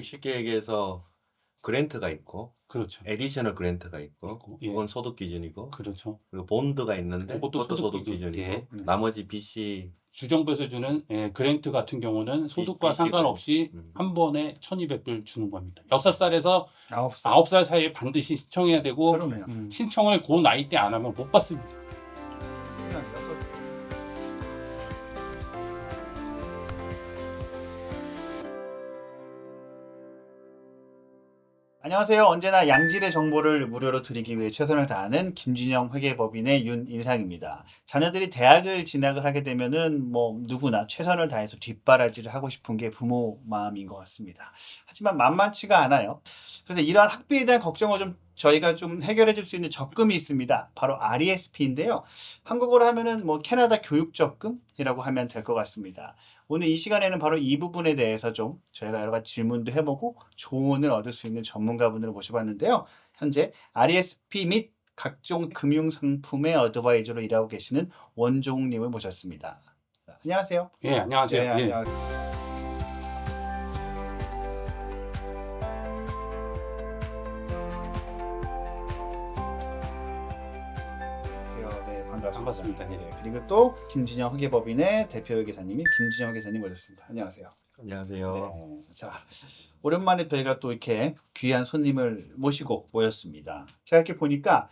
쉽게 얘기해서 그랜트가 있고 그렇죠. 에디셔널 그랜트가 있고 있고, 예. 그건 소득 기준이고 그렇죠. 그리고 본드가 있는데 그것도 그것도 소득 소득 기준. 기준이고 예. 나머지 BC 주정부에서 주는 그랜트 같은 경우는 소득과 BC 상관없이 그랜트. 한 번에 1,200불 주는 겁니다. 6살에서 9살. 9살 사이에 반드시 신청해야 되고 그러네요. 신청을 그 나이 때 안 하면 못 받습니다. 안녕하세요. 언제나 양질의 정보를 무료로 드리기 위해 최선을 다하는 김진영 회계법인의 윤인상입니다. 자녀들이 대학을 진학을 하게 되면은 뭐 누구나 최선을 다해서 뒷바라지를 하고 싶은 게 부모 마음인 것 같습니다. 하지만 만만치가 않아요. 그래서 이러한 학비에 대한 걱정을 저희가 좀 해결해 줄 수 있는 적금이 있습니다. 바로 RESP인데요. 한국어로 하면은 뭐 캐나다 교육 적금이라고 하면 될 것 같습니다. 오늘 이 시간에는 바로 이 부분에 대해서 좀 저희가 여러 가지 질문도 해보고 조언을 얻을 수 있는 전문가분을 모셔봤는데요. 현재 RESP 및 각종 금융상품의 어드바이저로 일하고 계시는 원종욱님을 모셨습니다. 안녕하세요. 예, 안녕하세요. 네, 예. 안녕하세요. 네, 반갑습니다. 반갑습니다. 예. 네, 그리고 또 김진영 회계법인의 대표 회계사님이 김진영 회계사님 모셨습니다. 안녕하세요. 안녕하세요. 네, 자, 오랜만에 저희가 또 이렇게 귀한 손님을 모시고 모였습니다. 제가 이렇게 보니까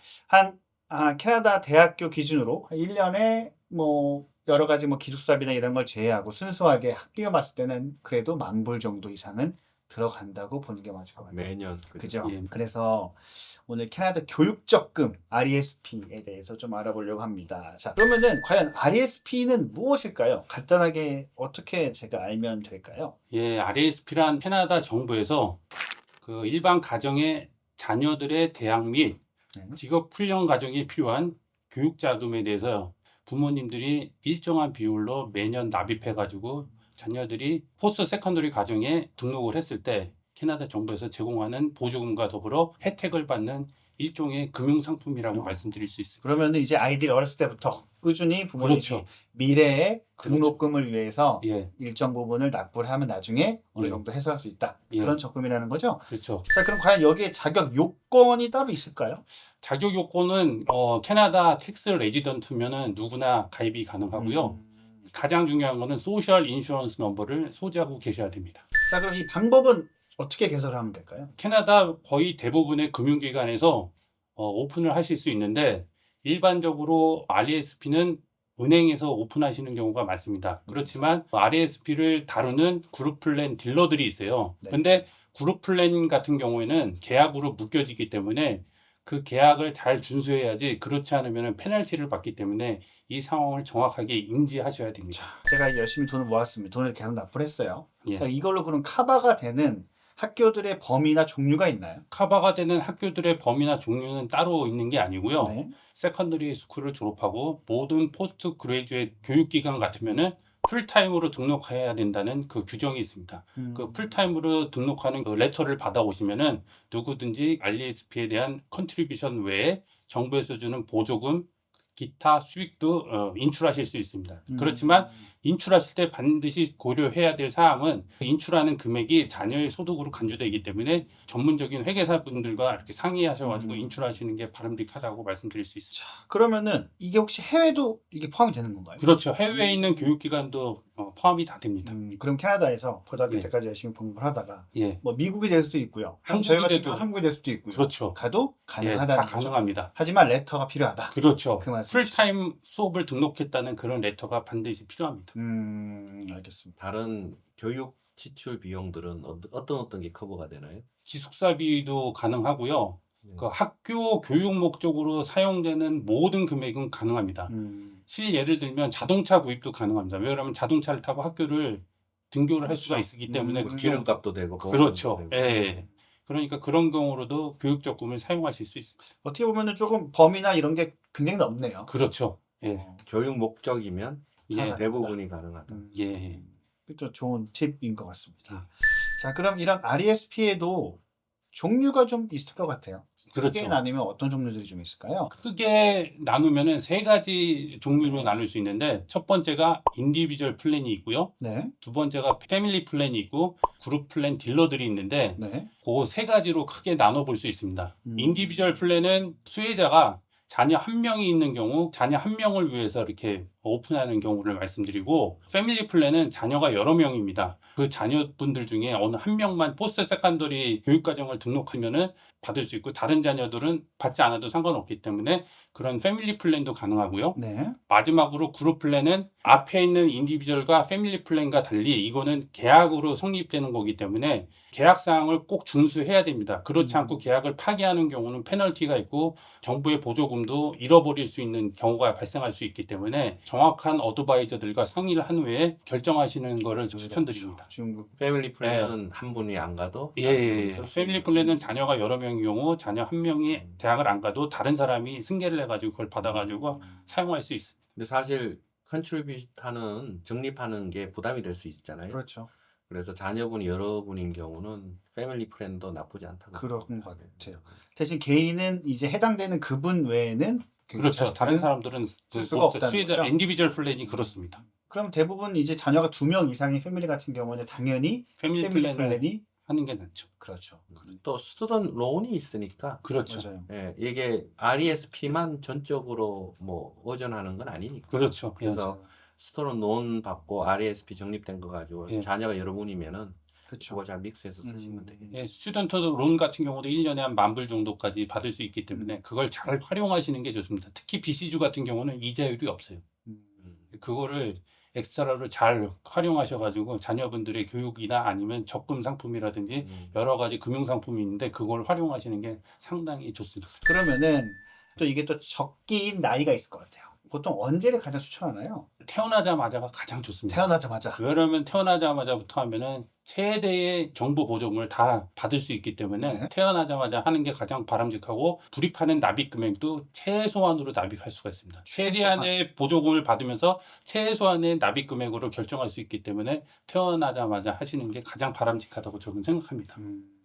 캐나다 대학교 기준으로 1년에 뭐 여러 가지 뭐 기숙사비나 이런 걸 제외하고 순수하게 학비만 봤을 때는 그래도 10,000불 정도 이상은 들어간다고 보는 게 맞을 것 같아요. 매년 그죠? 예. 그래서 오늘 캐나다 교육적금 RESP에 대해서 좀 알아보려고 합니다. 자, 그러면은 과연 RESP는 무엇일까요? 간단하게 어떻게 제가 알면 될까요? 예, RESP란 캐나다 정부에서 그 일반 가정의 자녀들의 대학 및 네. 직업 훈련 과정이 필요한 교육 자금에 대해서 부모님들이 일정한 비율로 매년 납입해 가지고 자녀들이 포스트 세컨더리 과정에 등록을 했을 때 캐나다 정부에서 제공하는 보조금과 더불어 혜택을 받는 일종의 금융 상품이라고 말씀드릴 수 있습니다. 그러면 이제 아이들이 어렸을 때부터 꾸준히 부모님이 그렇죠. 미래의 그렇죠. 등록금을 위해서 예, 일정 부분을 납부를 하면 나중에 어느 예. 정도 해소할 수 있다. 예. 그런 적금이라는 거죠. 그렇죠. 자, 그럼 과연 여기에 자격 요건이 따로 있을까요? 자격 요건은 캐나다 텍스 레지던트면은 누구나 가입이 가능하고요. 가장 중요한 거는 소셜 인슈런스 넘버를 소지하고 계셔야 됩니다. 자, 그럼 이 방법은 어떻게 개설하면 될까요? 캐나다 거의 대부분의 금융기관에서 오픈을 하실 수 있는데 일반적으로 RESP는 은행에서 오픈하시는 경우가 많습니다. 그렇지만 RESP를 다루는 그룹 플랜 딜러들이 있어요. 네. 근데 그룹 플랜 같은 경우에는 계약으로 묶여지기 때문에 그 계약을 잘 준수해야지 그렇지 않으면 페널티를 받기 때문에 이 상황을 정확하게 인지하셔야 됩니다. 제가 열심히 돈을 모았습니다. 돈을 계속 납부를 했어요. 예. 자, 이걸로 그럼 카바가 되는 학교들의 범위나 종류가 있나요? 카바가 되는 학교들의 범위나 종류는 따로 있는 게 아니고요. 네. 세컨더리 스쿨을 졸업하고 모든 포스트 그레이주에이트 교육기관 같으면은 풀타임으로 등록해야 된다는 그 규정이 있습니다. 그 풀타임으로 등록하는 그 레터를 받아오시면은 누구든지 RESP에 대한 컨트리뷰션 외에 정부에서 주는 보조금, 기타 수익도 인출하실 수 있습니다. 그렇지만 인출하실 때 반드시 고려해야 될 사항은 인출하는 금액이 자녀의 소득으로 간주되기 때문에 전문적인 회계사분들과 이렇게 상의하셔가지고 인출하시는 게 바람직하다고 말씀드릴 수 있습니다. 자, 그러면은 이게 혹시 해외도 이게 포함이 되는 건가요? 그렇죠. 해외에 있는 교육기관도 포함이 다 됩니다. 그럼 캐나다에서 고등학교 예. 때까지 열심히 공부를 하다가 예, 뭐 미국이 될 수도 있고요. 한국이 저희 같은 돼도- 경우 한국이 될 수도 있고요. 그렇죠. 가도 예, 가능하다는 다 거죠. 가능합니다. 하지만 레터가 필요하다. 그렇죠. 그 말씀이시죠. 풀타임 수업을 등록했다는 그런 레터가 반드시 필요합니다. 알겠습니다. 다른 교육 지출 비용들은 어떤 게 커버가 되나요? 기숙사비도 가능하고요. 네. 그 학교 교육 목적으로 사용되는 모든 금액은 가능합니다. 실 예를 들면 자동차 구입도 가능합니다. 왜냐하면 자동차를 타고 학교를 등교를 할 수가 그렇죠. 있기 때문에 그 경우- 기름값도 되고 그렇죠. 보험료도 되고. 예. 그러니까 그런 경우로도 교육적금을 사용하실 수 있습니다. 어떻게 보면은 조금 범위나 이런 게 굉장히 넓네요. 그렇죠. 예. 교육 목적이면 예. 대부분이 가능하다. 예. 그렇죠. 좋은 팁인 것 같습니다. 예. 자, 그럼 이런 RESP에도 종류가 좀 있을 것 같아요. 크게 그렇죠. 나누면 어떤 종류들이 좀 있을까요? 크게 나누면은 세 가지 종류로 나눌 수 있는데 첫 번째가 인디비주얼 플랜이 있고요. 네. 두 번째가 패밀리 플랜이 있고 그룹 플랜 딜러들이 있는데 네. 그 세 가지로 크게 나눠 볼 수 있습니다. 음. 인디비주얼 플랜은 수혜자가 자녀 한 명이 있는 경우 자녀 한 명을 위해서 이렇게 오픈하는 경우를 말씀드리고 패밀리 플랜은 자녀가 여러 명입니다. 그 자녀분들 중에 어느 한 명만 포스트 세컨더리 교육과정을 등록하면은 받을 수 있고 다른 자녀들은 받지 않아도 상관없기 때문에 그런 패밀리 플랜도 가능하고요. 네. 마지막으로 그룹 플랜은 앞에 있는 인디비주얼과 패밀리 플랜과 달리 이거는 계약으로 성립되는 거기 때문에 계약 사항을 꼭 준수해야 됩니다. 그렇지 않고 계약을 파기하는 경우는 페널티가 있고 정부의 보조금도 잃어버릴 수 있는 경우가 발생할 수 있기 때문에 정확한 어드바이저들과 상의를 한 후에 결정하시는 거를 추천드립니다. 지금 그 패밀리 플랜은 한 분이 안 가도 예, 다른 예, 분이 예. 쓸수 패밀리 있는 플랜은 자녀가 여러 명인 경우 자녀 한 명이 대학을 안 가도 다른 사람이 승계를 해가지고 그걸 받아가지고 사용할 수 있습니다. 근데 사실 컨트리뷰하는 적립하는 게 부담이 될 수 있잖아요. 그렇죠. 그래서 자녀분이 여러 분인 경우는 패밀리 플랜도 나쁘지 않다고 그런 생각합니다. 것 같아요. 대신 개인은 이제 해당되는 그분 외에는 그렇죠. 다른 사람들은 쓸 수가 없다는 수혜자 거죠? 인디비주얼 플랜이 그렇습니다. 그럼 대부분 이제 자녀가 2명 이상의 패밀리 같은 경우는 당연히 패밀리 패밀리 플랜을 플랜이 하는 게 낫죠. 그렇죠. 또 스튜던트 론이 있으니까 그렇죠. 맞아요. 예, 이게 RESP만 전적으로 뭐 의존하는 건 아니니까. 그렇죠. 예. 그래서 스튜던트 론 받고 RESP 적립된 거 가지고 예. 자녀가 여러 분이면은 그렇죠. 그걸 잘 믹스해서 쓰시면 되겠네요. 예, 스튜던트 론 같은 경우도 1년에 한 10,000불 정도까지 받을 수 있기 때문에 그걸 잘 활용하시는 게 좋습니다. 특히 BC주 같은 경우는 이자율이 없어요. 그거를 엑스트라로 잘 활용하셔가지고 자녀분들의 교육이나 아니면 적금 상품이라든지 여러 가지 금융 상품이 있는데 그걸 활용하시는 게 상당히 좋습니다. 그러면은 또 이게 또 적기인 나이가 있을 것 같아요. 보통 언제를 가장 추천하나요? 태어나자마자가 가장 좋습니다. 태어나자마자. 왜냐하면 태어나자마자부터 하면은 최대의 정보 보조금을 다 받을 수 있기 때문에 네. 태어나자마자 하는 게 가장 바람직하고 불입하는 납입 금액도 최소한으로 납입할 수가 있습니다. 최대한의 보조금을 받으면서 최소한의 납입 금액으로 결정할 수 있기 때문에 태어나자마자 하시는 게 가장 바람직하다고 저는 생각합니다.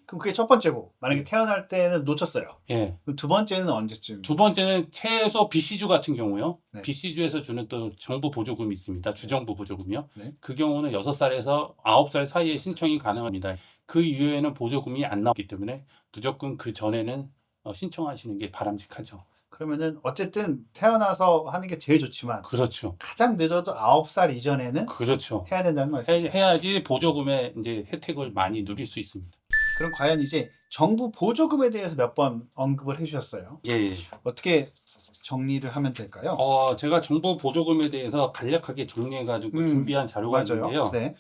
그럼 그게 첫 번째고 만약에 태어날 때는 놓쳤어요. 예. 그럼 두 번째는 언제쯤? 두 번째는 최소 BC주 같은 경우요. 네. BC주에서 주는 또 정부 보조금이 있습니다. 주정부 보조금이요. 네. 그 경우는 6살에서 9살 사이에 신청이 가능합니다. 그 이후에는 보조금이 안 나오기 때문에 무조건 그 전에는 신청하시는 게 바람직하죠. 그러면은 어쨌든 태어나서 하는 게 제일 좋지만 그렇죠. 가장 늦어도 9살 이전에는 그렇죠. 해야 된다는 말씀이에요. 해야지 보조금의 이제 혜택을 많이 누릴 수 있습니다. 그럼 과연 이제 정부 보조금에 대해서 몇 번 언급을 해주셨어요. 예. 어떻게 정리를 하면 될까요? 제가 정부 보조금에 대해서 간략하게 정리해가지고 준비한 자료가 맞아요. 있는데요. 네.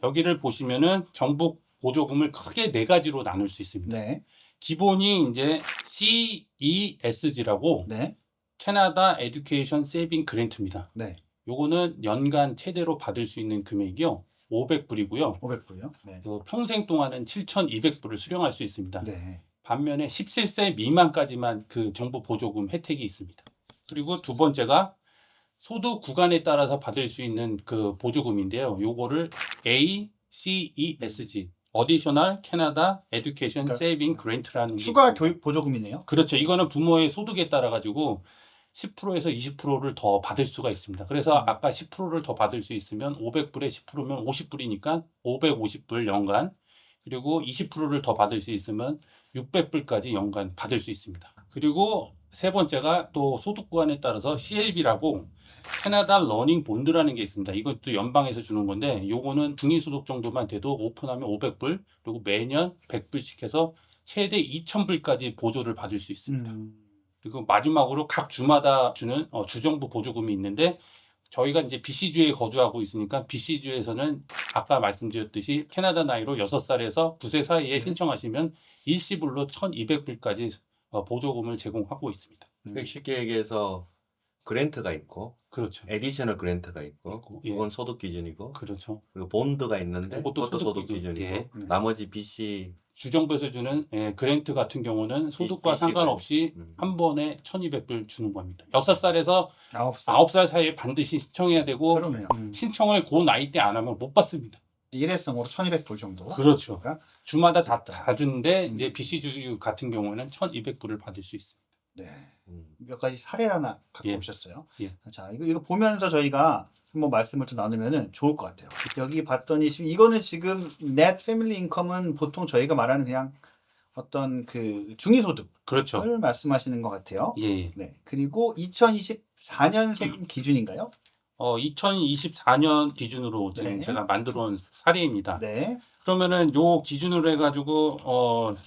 여기를 보시면은 정부 보조금을 크게 네 가지로 나눌 수 있습니다. 네. 기본이 이제 CESG라고 네. 캐나다 에듀케이션 세이빙 그랜트입니다. 네. 요거는 연간 최대로 받을 수 있는 금액이요. 500불이고요. 500불이요. 네. 평생 동안은 7,200불을 수령할 수 있습니다. 네. 반면에 17세 미만까지만 그 정부 보조금 혜택이 있습니다. 그리고 두 번째가 소득 구간에 따라서 받을 수 있는 그 보조금인데요. 요거를 ACESG Additional Canada Education 그러니까 Saving Grant라는 게 추가 있습니다. 교육 보조금이네요. 그렇죠. 이거는 부모의 소득에 따라 가지고 10%에서 20%를 더 받을 수가 있습니다. 그래서 아까 10%를 더 받을 수 있으면 500불에 10%면 50불이니까 550불 연간, 그리고 20%를 더 받을 수 있으면 600불까지 연간 받을 수 있습니다. 그리고 세 번째가 또 소득 구간에 따라서 CLB라고 캐나다 러닝 본드라는 게 있습니다. 이것도 연방에서 주는 건데 요거는 중위소득 정도만 돼도 오픈하면 500불, 그리고 매년 100불씩 해서 최대 2,000불까지 보조를 받을 수 있습니다. 그리고 마지막으로 각 주마다 주는 주정부 보조금이 있는데 저희가 이제 BC주에 거주하고 있으니까 BC주에서는 아까 말씀드렸듯이 캐나다 나이로 6살에서 9세 사이에 신청하시면 일시불로 1,200불까지 보조금을 제공하고 있습니다. 쉽게 얘기해서 그랜트가 있고 그렇죠. 에디셔널 그랜트가 있고 예. 그건 소득 기준이고 그렇죠. 그리고 본드가 있는데 그것도 그것도 소득 기준. 기준이고 예. 나머지 BC 주정부에서 주는 그랜트 같은 경우는 소득과 BC 상관없이 그랜트. 한 번에 1,200불 주는 겁니다. 6살에서 9살. 9살 사이에 반드시 신청해야 되고 그러네요. 신청을 그 나이 때 안 하면 못 받습니다. 일회성으로 1,200불 정도. 그렇죠. 그러니까 주마다 있다. 다 주는데 이제 BC주 같은 경우는 1,200불을 받을 수 있습니다. 네. 음. 몇 가지 사례를 하나 갖고 예. 오셨어요. 예. 자, 이거 보면서 저희가 한번 말씀을 좀 나누면은 좋을 것 같아요. 여기 봤더니 지금 이거는 지금 net family income은 보통 저희가 말하는 그냥 어떤 그 중위소득을 그렇죠. 말씀하시는 것 같아요. 예, 예. 네. 그리고 2024년생 기준인가요? 2024년 기준으로 지금 네. 제가 만들어 온 사례입니다. 네. 그러면은 요 기준으로 해가지고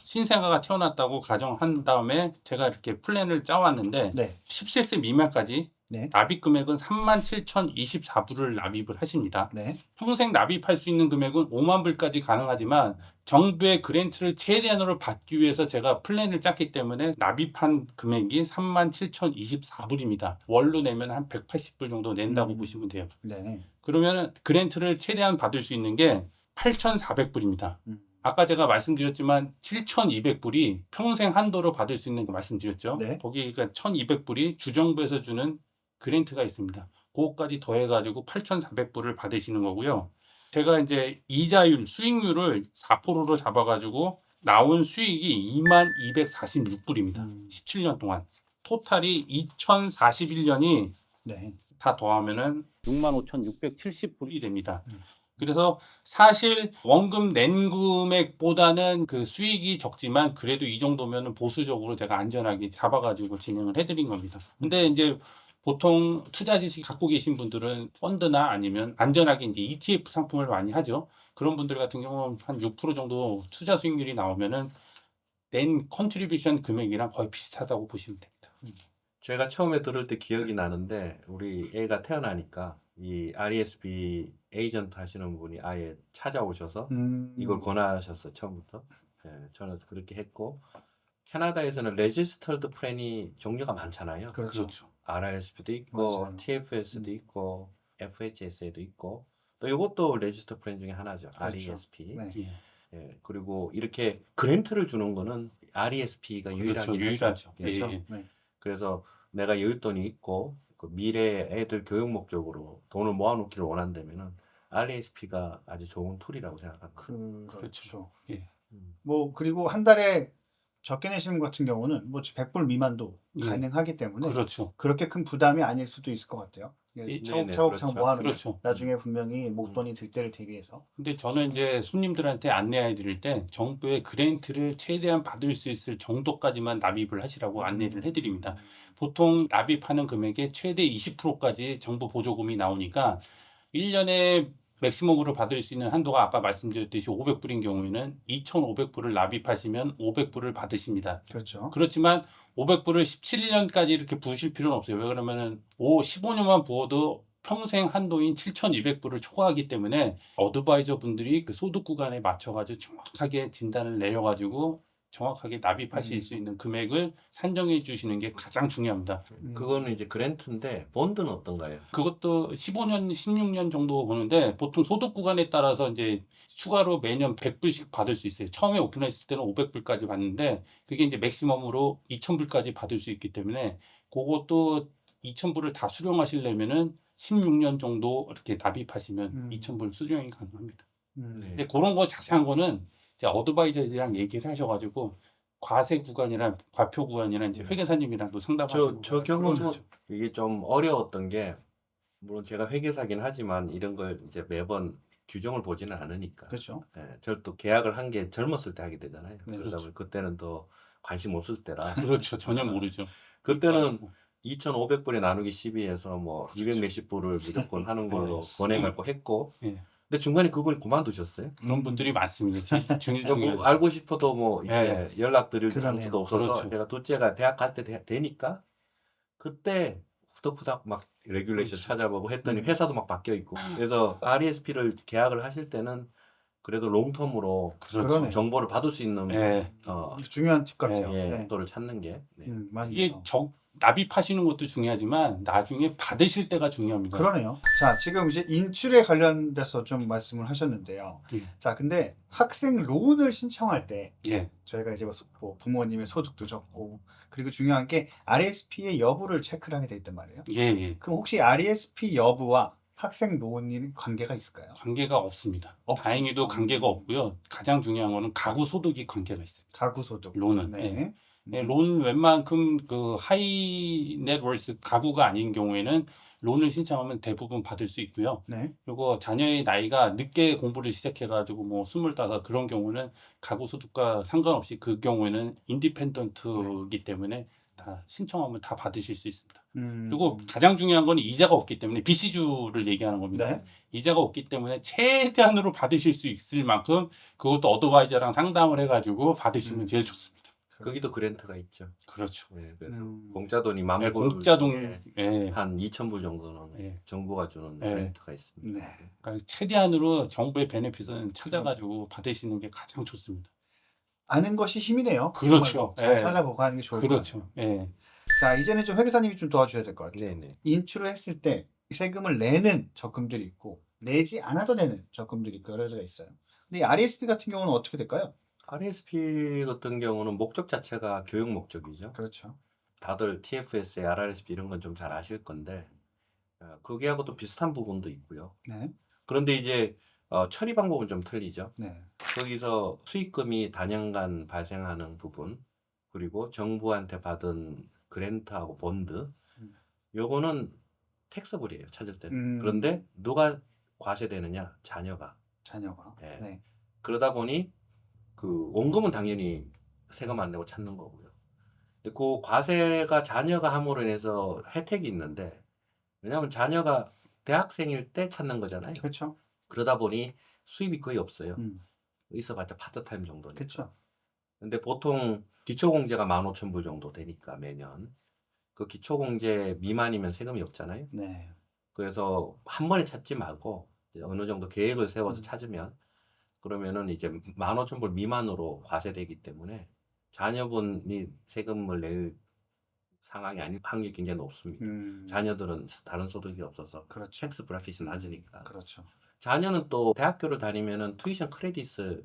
신생아가 태어났다고 가정한 다음에 제가 이렇게 플랜을 짜왔는데 네. 17세 미만까지 네. 납입 금액은 37,024불을 납입을 하십니다. 네. 평생 납입할 수 있는 금액은 5만 불까지 가능하지만 정부의 그랜트를 최대한으로 받기 위해서 제가 플랜을 짰기 때문에 납입한 금액이 37,024불입니다. 월로 내면 한 180불 정도 낸다고 보시면 돼요. 네. 그러면 그랜트를 최대한 받을 수 있는 게 8,400불입니다. 음. 아까 제가 말씀드렸지만 7,200불이 평생 한도로 받을 수 있는 거 말씀드렸죠. 네. 거기가 1,200불이 주정부에서 주는 그랜트가 있습니다. 그거까지 더해가지고 8,400불을 받으시는 거고요. 제가 이제 이자율, 수익률을 4%로 잡아가지고 나온 수익이 22,246불입니다. 17년 동안. 토탈이 2041년이 네. 다 더하면은 65,670불이 됩니다. 음. 그래서 사실 원금 낸 금액보다는 그 수익이 적지만 그래도 이 정도면은 보수적으로 제가 안전하게 잡아가지고 진행을 해드린 겁니다. 근데 이제 보통 투자 지식 갖고 계신 분들은 펀드나 아니면 안전하게 이제 ETF 상품을 많이 하죠. 그런 분들 같은 경우는 한 6% 정도 투자 수익률이 나오면은 낸 컨트리뷰션 금액이랑 거의 비슷하다고 보시면 됩니다. 제가 처음에 들을 때 기억이 나는데 우리 애가 태어나니까 이 RESP 에이전트 하시는 분이 아예 찾아오셔서 이걸 권하셨어 처음부터. 예, 저는 그렇게 했고 캐나다에서는 레지스터드 플랜이 종류가 많잖아요. 그렇죠. RRSP도 있고 맞아요. TFS도 있고 FHSA도 있고 또 이것도 레지스터 플랜 중에 하나죠. 그렇죠. RESP. 네. 예. 예, 그리고 이렇게 그랜트를 주는 거는 RESP가 그렇죠. 유일하긴 유일하죠. 하죠. 예. 그렇죠. 예. 네. 그래서 내가 여윳돈이 있고 그 미래 애들 교육 목적으로 돈을 모아놓기를 원한다면은 RESP가 아주 좋은 툴이라고 생각합니다. 그렇죠. 예. 뭐 그리고 한 달에 적게 내시는 것 같은 경우는 뭐 100불 미만도 예. 가능하기 때문에 그렇죠. 그렇게 큰 부담이 아닐 수도 있을 것 같아요. 네, 차곡차곡 그렇죠. 모아놓으면 그렇죠. 나중에 분명히 목돈이 들 때를 대비해서. 근데 저는 이제 손님들한테 안내해 드릴 때 정부의 그랜트를 최대한 받을 수 있을 정도까지만 납입을 하시라고 안내를 해 드립니다. 보통 납입하는 금액의 최대 20%까지 정부 보조금이 나오니까 1년에 맥시멈으로 받을 수 있는 한도가 아까 말씀드렸듯이 500불인 경우에는 2,500불을 납입하시면 500불을 받으십니다. 그렇죠. 그렇지만 500불을 17년까지 이렇게 부으실 필요는 없어요. 왜 그러면은 15년만 부어도 평생 한도인 7,200불을 초과하기 때문에 어드바이저 분들이 그 소득 구간에 맞춰가지고 정확하게 진단을 내려가지고 정확하게 납입하실 수 있는 금액을 산정해 주시는 게 가장 중요합니다. 그거는 이제 그랜트인데 본드는 어떤가요? 그것도 15년, 16년 정도 보는데 보통 소득 구간에 따라서 이제 추가로 매년 100불씩 받을 수 있어요. 처음에 오픈했을 때는 500불까지 받는데 그게 이제 맥시멈으로 2,000불까지 받을 수 있기 때문에 그것도 2,000불을 다 수령하시려면은 16년 정도 이렇게 납입하시면 2,000불 수령이 가능합니다. 네. 근데 그런 거 자세한 거는 이제 어드바이저들이랑 얘기를 하셔가지고 과세 구간이랑 과표 구간이랑 이제 회계사님이랑도 상담하시고 저 경험은 그렇죠. 이게 좀 어려웠던 게 물론 제가 회계사긴 하지만 이런 걸 이제 매번 규정을 보지는 않으니까. 그렇죠. 예, 저도 계약을 한 게 젊었을 때 하게 되잖아요. 네, 그러다 그렇죠. 보니 그때는 더 관심 없을 때라. 그렇죠. 전혀 모르죠. 그때는 2,500불에 나누기 12에서 뭐 200 몇십 불을 무조건 하는 걸로 권해갖고 했고. 예. 근데 중간에 그걸 그만두셨어요? 그런 분들이 많습니다. 뭐 알고 싶어도 뭐 이렇게 연락 드릴 그러네요. 장소도 없어서 그렇죠. 제가 둘째가 대학 갈 때 되니까 그때 후덕후덕 막 레귤레이션 그렇죠. 찾아보고 했더니 회사도 막 바뀌어 있고 그래서 RESP를 계약을 하실 때는 그래도 롱텀으로 그렇죠. 그러네. 정보를 받을 수 있는 예. 중요한 팁 같아요. 예, 네. 또를 찾는 게 네. 맞네요. 이게 납입하시는 것도 중요하지만 나중에 받으실 때가 중요합니다. 그러네요. 자, 지금 이제 인출에 관련돼서 좀 말씀을 하셨는데요. 예. 자, 근데 학생 론을 신청할 때 예. 저희가 이제 뭐 부모님의 소득도 적고 그리고 중요한 게 RSP의 여부를 체크를 하게 돼 있단 말이에요. 예. 예. 그럼 혹시 RSP 여부와 학생 론이 관계가 있을까요? 관계가 없습니다. 없습니다. 다행히도 관계가 없고요. 가장 중요한 거는 가구 소득이 관계가 있습니다. 가구 소득. 론은. 네. 예, 론 웬만큼 그 하이 넷월스 가구가 아닌 경우에는 론을 신청하면 대부분 받을 수 있고요. 네. 그리고 자녀의 나이가 늦게 공부를 시작해가지고 뭐 25 그런 경우는 가구 소득과 상관없이 그 경우에는 인디펜던트이기 때문에 다 신청하면 다 받으실 수 있습니다. 그리고 가장 중요한 건 이자가 없기 때문에 BC주를 얘기하는 겁니다. 네. 이자가 없기 때문에 최대한으로 받으실 수 있을 만큼 그것도 어드바이저랑 상담을 해가지고 받으시면 제일 좋습니다. 거기도 그랜트가 있죠. 그렇죠. 네, 그래서 공짜 돈이 만 예, 불 공짜동 중에 예. 한 2,000불 정도는 예. 정부가 주는 예. 그랜트가 있습니다. 네. 그러니까 최대한으로 정부의 베네핏은 찾아가지고 받으시는 게 가장 좋습니다. 아는 것이 힘이네요. 그렇죠. 정말 잘 예. 찾아보고 하는 게 좋을 것 그렇죠. 같아요. 예. 자, 이제는 좀 회계사님이 좀 도와주셔야 될 것 같아요. 네네. 인출을 했을 때 세금을 내는 적금들이 있고 내지 않아도 되는 적금들이 있고 여러 가지가 있어요. 근데 이 RSP 같은 경우는 어떻게 될까요? RSP 같은 경우는 목적 자체가 교육 목적이죠. 그렇죠. 다들 TFSA, RRSP 이런 건 좀 잘 아실 건데 그게하고 또 비슷한 부분도 있고요. 네. 그런데 이제 처리 방법은 좀 틀리죠. 네. 거기서 수익금이 단연간 발생하는 부분, 그리고 정부한테 받은 그랜트하고 본드, 요거는 텍서블이에요, 찾을 때는. 그런데 누가 과세되느냐? 자녀가. 자녀가. 예. 네. 그러다 보니 그 원금은 당연히 세금 안 내고 찾는 거고요. 근데 그 과세가 자녀가 함으로 인해서 혜택이 있는데, 왜냐하면 자녀가 대학생일 때 찾는 거잖아요. 그렇죠. 그러다 보니 수입이 거의 없어요. 음. 있어봤자 파트타임 정도니까. 그렇죠. 근데 보통 기초공제가 15,000불 정도 되니까 매년 그 기초공제 미만이면 세금이 없잖아요. 네. 그래서 한 번에 찾지 말고 이제 어느 정도 계획을 세워서 음. 찾으면 그러면은 이제 15,000불 미만으로 과세되기 때문에 자녀분이 세금을 낼 상황이 아닐 확률이 굉장히 높습니다. 자녀들은 다른 소득이 없어서 그렇죠. 텍스 브래킷이 낮으니까. 그렇죠. 자녀는 또 대학교를 다니면은 투이션 크레딧을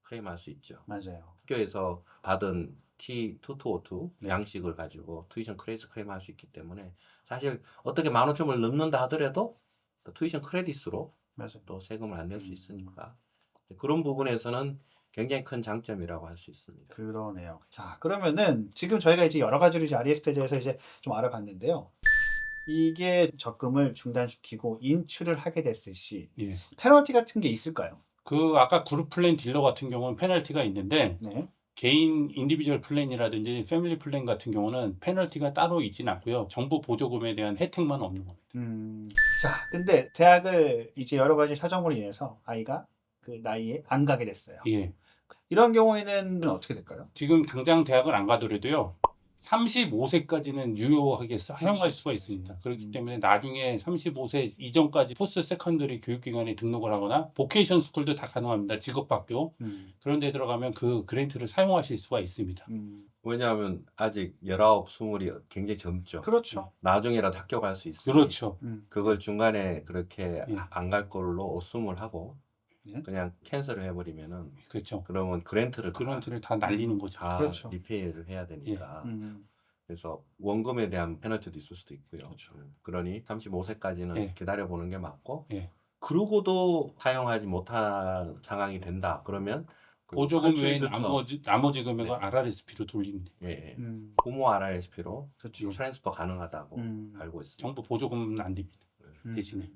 클레임할 수 있죠. 맞아요. 학교에서 받은 T2252 네. 양식을 가지고 투이션 크레딧 클레임할 수 있기 때문에 사실 어떻게 15,000불 넘는다 하더라도 또 투이션 크레딧으로 맞아요. 또 세금을 안 낼 수 있으니까 그런 부분에서는 굉장히 큰 장점이라고 할 수 있습니다. 그러네요. 자, 그러면은 지금 저희가 이제 여러 가지로 이제 RSP에 대해서 이제 좀 알아봤는데요. 이게 적금을 중단시키고 인출을 하게 됐을 시 예. 페널티 같은 게 있을까요? 그 아까 그룹 플랜 딜러 같은 경우는 페널티가 있는데 네. 개인 인디비주얼 플랜이라든지 패밀리 플랜 같은 경우는 페널티가 따로 있진 않고요. 정부 보조금에 대한 혜택만 없는 겁니다. 자, 근데 대학을 이제 여러 가지 사정으로 인해서 아이가 그 나이에 안 가게 됐어요. 예. 이런 경우에는 어떻게 될까요? 지금 당장 대학을 안 가더라도요. 35세까지는 유효하게 사용할 수가 있습니다. 그렇기 때문에 나중에 35세 이전까지 포스트 세컨더리 교육기관에 등록을 하거나 보케이션 스쿨도 다 가능합니다. 직업학교. 그런 데 들어가면 그 그랜트를 사용하실 수가 있습니다. 왜냐하면 아직 19, 20이 굉장히 젊죠. 그렇죠. 나중에라도 학교 갈 수 있으니 그렇죠. 그걸 중간에 그렇게 예. 안 갈 걸로 어쌔을 하고 예. 그냥 캔슬을 해버리면은 그렇죠. 그러면 그랜트를 다 날리는 거죠. 다 그렇죠. 리페이를 해야 되니까 음. 그래서 원금에 대한 페널티도 있을 수도 있고요. 그렇죠. 그러니 35세까지는 예. 기다려보는 게 맞고 예. 그러고도 사용하지 못한 상황이 된다. 그러면 그 보조금 외에 컨트리뷰터, 나머지 금액을 네. RRSP로 돌립니다. 예, 예. 음. 부모 RRSP로 그렇죠. 트랜스퍼 가능하다고 음. 알고 있습니다. 정부 보조금은 안 됩니다. 대신에.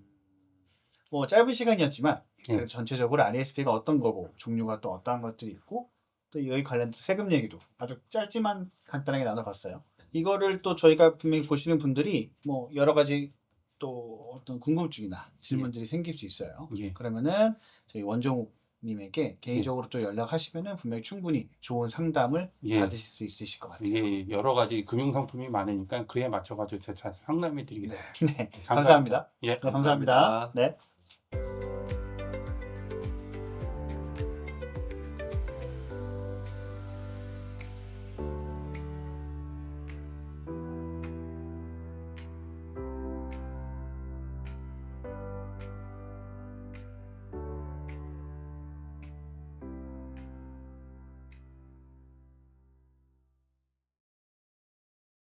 뭐 짧은 시간이었지만 예. 그래도 전체적으로 RSP가 어떤 거고 종류가 또 어떠한 것들이 있고 또 여기 관련된 세금 얘기도 아주 짧지만 간단하게 나눠봤어요. 이거를 또 저희가 분명히 보시는 분들이 뭐 여러 가지 또 어떤 궁금증이나 질문들이 생길 수 있어요. 예. 그러면은 저희 원종욱 님에게 개인적으로 또 연락하시면은 분명히 충분히 좋은 상담을 예. 받으실 수 있으실 것 같아요. 예, 여러 가지 금융 상품이 많으니까 그에 맞춰 가지고 제가 상담해 드리겠습니다. 네, 감사합니다. 예. 네, 감사합니다. 네.